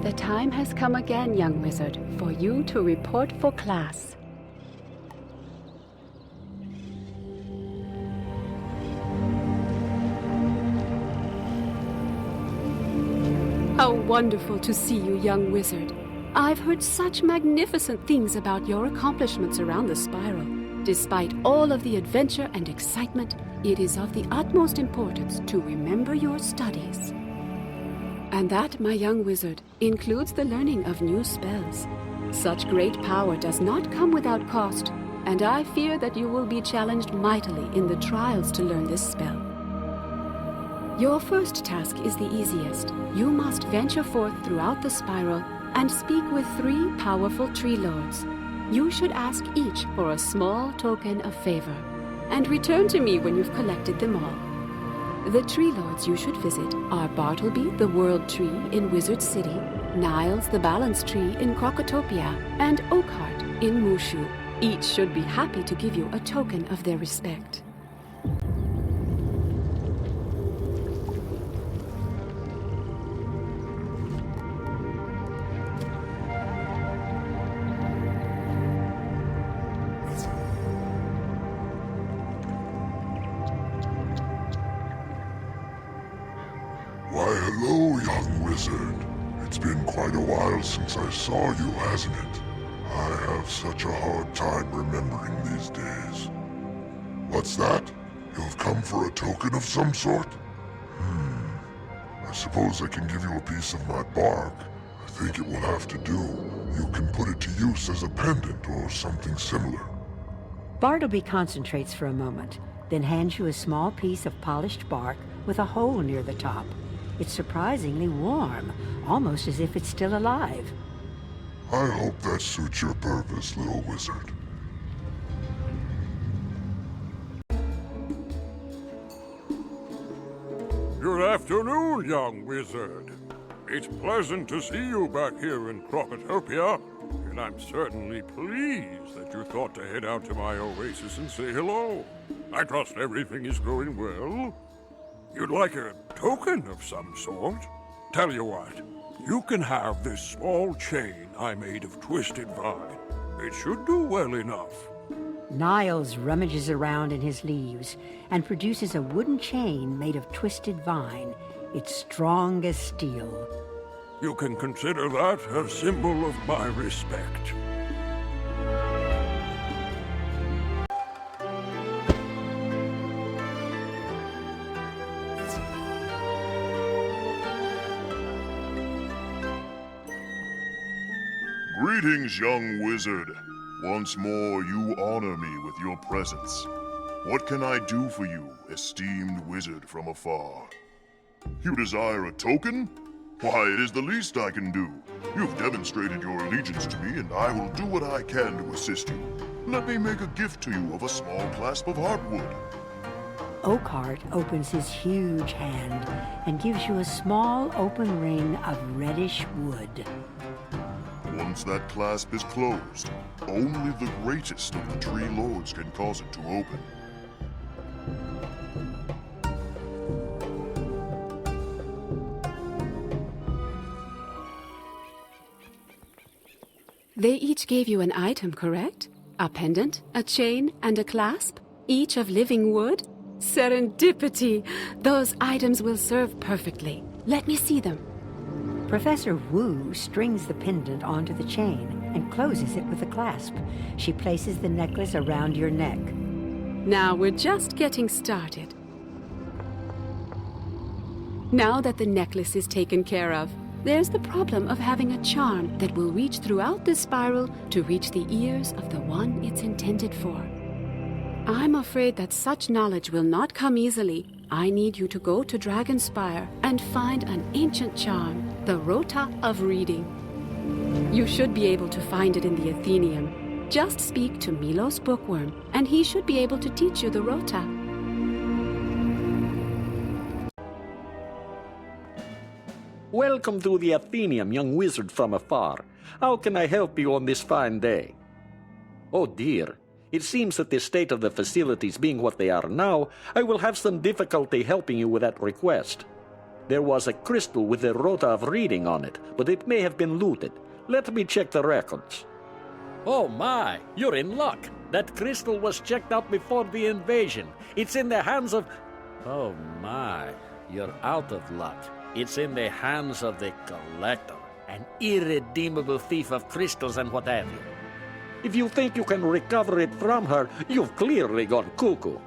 The time has come again, young wizard, for you to report for class. How wonderful to see you, young wizard. I've heard such magnificent things about your accomplishments around the spiral. Despite all of the adventure and excitement, it is of the utmost importance to remember your studies. And that, my young wizard, includes the learning of new spells. Such great power does not come without cost, and I fear that you will be challenged mightily in the trials to learn this spell. Your first task is the easiest. You must venture forth throughout the spiral and speak with 3 powerful tree lords. You should ask each for a small token of favor, and return to me when you've collected them all. The tree lords you should visit are Bartleby, the World Tree in Wizard City, Niles, the Balance Tree in Crocotopia, and Oakheart in Mushu. Each should be happy to give you a token of their respect. Why, hello, young wizard. It's been quite a while since I saw you, hasn't it? I have such a hard time remembering these days. What's that? You've come for a token of some sort? I suppose I can give you a piece of my bark. I think it will have to do. You can put it to use as a pendant or something similar. Bartleby concentrates for a moment, then hands you a small piece of polished bark with a hole near the top. It's surprisingly warm, almost as if it's still alive. I hope that suits your purpose, little wizard. Good afternoon, young wizard. It's pleasant to see you back here in Crocotopia, and I'm certainly pleased that you thought to head out to my oasis and say hello. I trust everything is going well. You'd like a token of some sort? Tell you what, you can have this small chain I made of twisted vine. It should do well enough. Niles rummages around in his leaves and produces a wooden chain made of twisted vine. It's strong as steel. You can consider that a symbol of my respect. Greetings, young wizard. Once more you honor me with your presence. What can I do for you, esteemed wizard from afar? You desire a token? Why, it is the least I can do. You've demonstrated your allegiance to me, and I will do what I can to assist you. Let me make a gift to you of a small clasp of heartwood. Oakheart opens his huge hand and gives you a small open ring of reddish wood. Once that clasp is closed, only the greatest of the tree lords can cause it to open. They each gave you an item, correct? A pendant, a chain, and a clasp? Each of living wood? Serendipity! Those items will serve perfectly. Let me see them. Professor Wu strings the pendant onto the chain and closes it with a clasp. She places the necklace around your neck. Now we're just getting started. Now that the necklace is taken care of, there's the problem of having a charm that will reach throughout the spiral to reach the ears of the one it's intended for. I'm afraid that such knowledge will not come easily. I need you to go to Dragonspire and find an ancient charm, the Rota of Reading. You should be able to find it in the Athenaeum. Just speak to Milos Bookworm, and he should be able to teach you the Rota. Welcome to the Athenaeum, young wizard from afar. How can I help you on this fine day? Oh dear, it seems that the state of the facilities being what they are now, I will have some difficulty helping you with that request. There was a crystal with a rota of reading on it, but it may have been looted. Let me check the records. Oh my, you're in luck. That crystal was checked out before the invasion. It's in the hands of... Oh my, you're out of luck. It's in the hands of the collector, an irredeemable thief of crystals and what have you. If you think you can recover it from her, you've clearly gone cuckoo.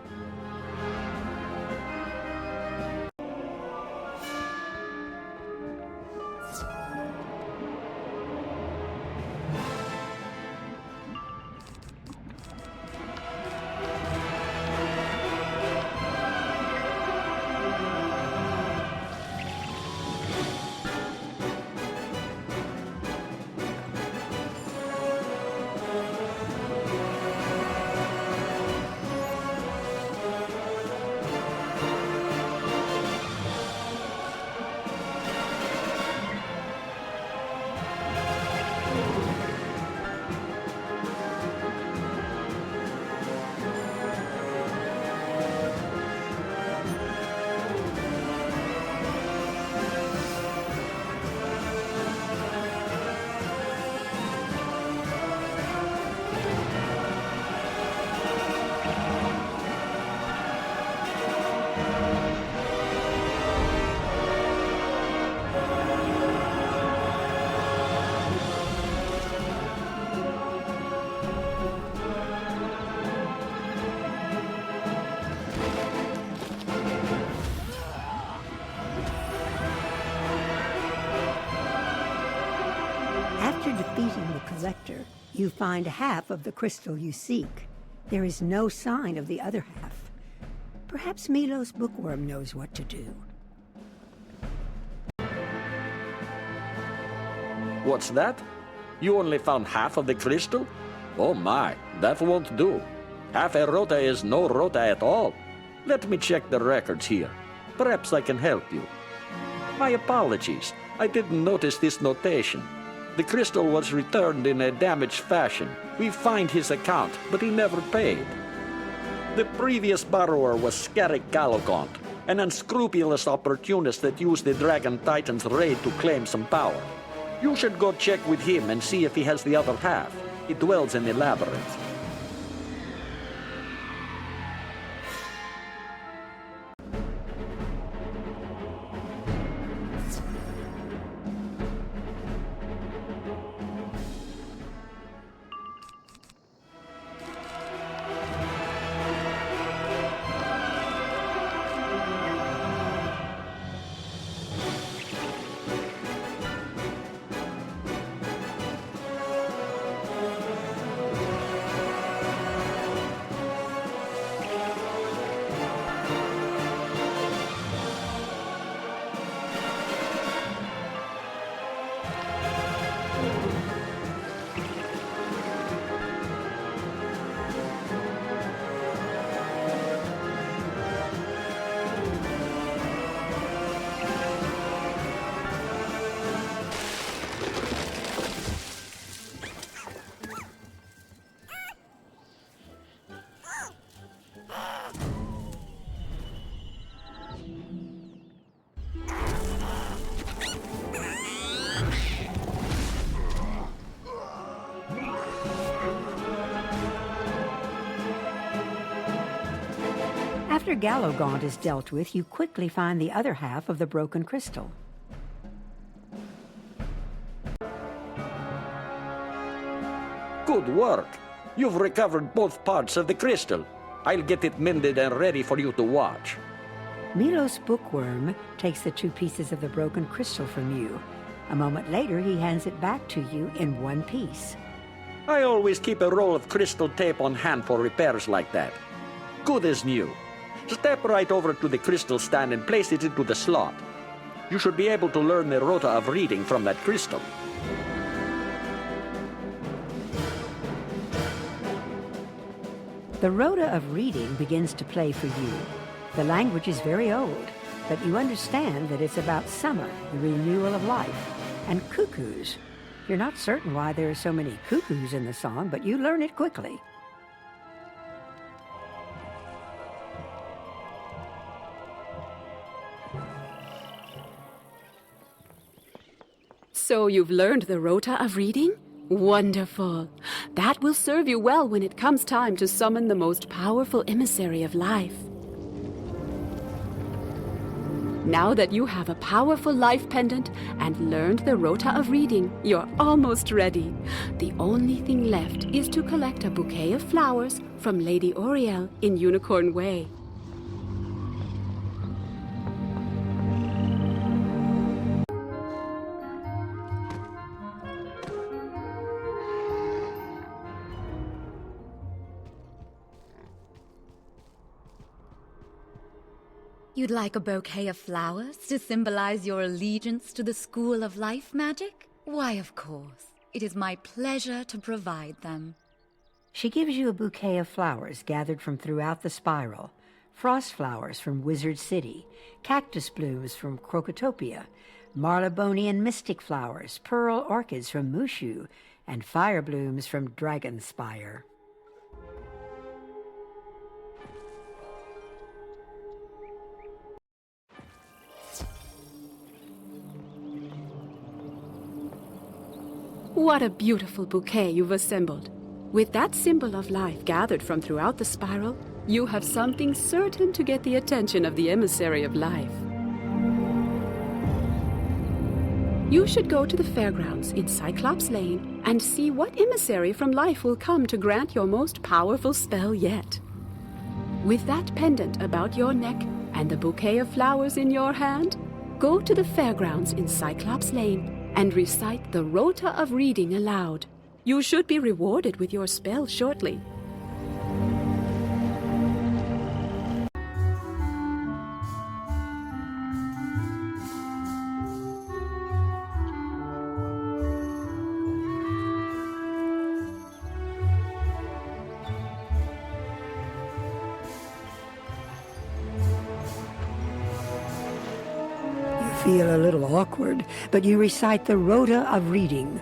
After defeating the collector, you find half of the crystal you seek. There is no sign of the other half. Perhaps Milo's bookworm knows what to do. What's that? You only found half of the crystal? Oh my, that won't do. Half a rota is no rota at all. Let me check the records here. Perhaps I can help you. My apologies. I didn't notice this notation. The crystal was returned in a damaged fashion. We find his account, but he never paid. The previous borrower was Scarrick Galogant, an unscrupulous opportunist that used the Dragon Titan's raid to claim some power. You should go check with him and see if he has the other half. He dwells in the labyrinth. After Galogant is dealt with, you quickly find the other half of the broken crystal. Good work. You've recovered both parts of the crystal. I'll get it mended and ready for you to watch. Milo's bookworm takes the two pieces of the broken crystal from you. A moment later, he hands it back to you in one piece. I always keep a roll of crystal tape on hand for repairs like that. Good as new. Step right over to the crystal stand and place it into the slot. You should be able to learn the rota of reading from that crystal. The rota of reading begins to play for you. The language is very old, but you understand that it's about summer, the renewal of life, and cuckoos. You're not certain why there are so many cuckoos in the song, but you learn it quickly. So you've learned the Rota of Reading? Wonderful. That will serve you well when it comes time to summon the most powerful emissary of life. Now that you have a powerful life pendant and learned the Rota of Reading, you're almost ready. The only thing left is to collect a bouquet of flowers from Lady Oriel in Unicorn Way. You'd like a bouquet of flowers to symbolize your allegiance to the School of Life Magic? Why, of course. It is my pleasure to provide them. She gives you a bouquet of flowers gathered from throughout the spiral. Frost flowers from Wizard City, cactus blooms from Crocotopia, Marleboni and mystic flowers, pearl orchids from Mushu, and fire blooms from Dragonspire. What a beautiful bouquet you've assembled. With that symbol of life gathered from throughout the spiral, you have something certain to get the attention of the emissary of life. You should go to the fairgrounds in Cyclops Lane and see what emissary from life will come to grant your most powerful spell yet. With that pendant about your neck and the bouquet of flowers in your hand, go to the fairgrounds in Cyclops Lane and recite the Rota of Reading aloud. You should be rewarded with your spell shortly. Feel a little awkward, but you recite the Rota of Reading.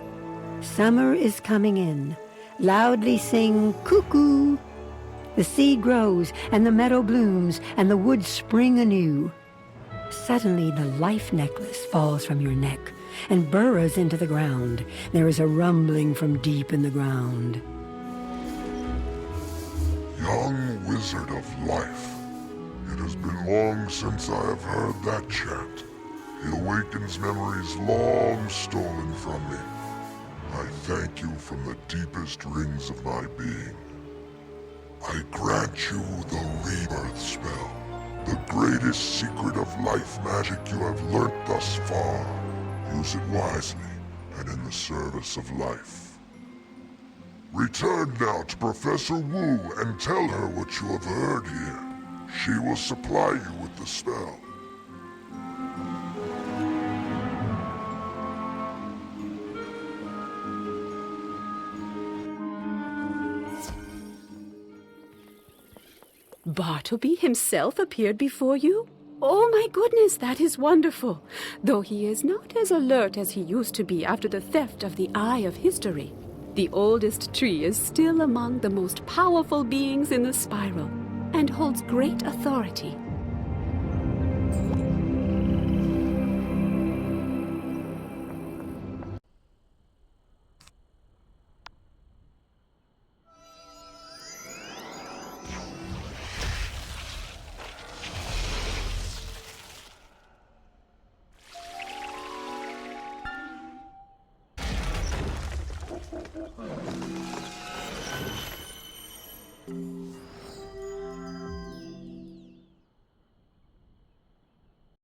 Summer is coming in. Loudly sing, cuckoo. The seed grows, and the meadow blooms, and the woods spring anew. Suddenly the life necklace falls from your neck and burrows into the ground. There is a rumbling from deep in the ground. Young wizard of life, it has been long since I have heard that chant. It awakens memories long stolen from me. I thank you from the deepest rings of my being. I grant you the Rebirth spell, the greatest secret of life magic you have learnt thus far. Use it wisely and in the service of life. Return now to Professor Wu and tell her what you have heard here. She will supply you with the spell. Bartleby himself appeared before you? Oh my goodness, that is wonderful. Though he is not as alert as he used to be after the theft of the Eye of History. The oldest tree is still among the most powerful beings in the spiral, and holds great authority.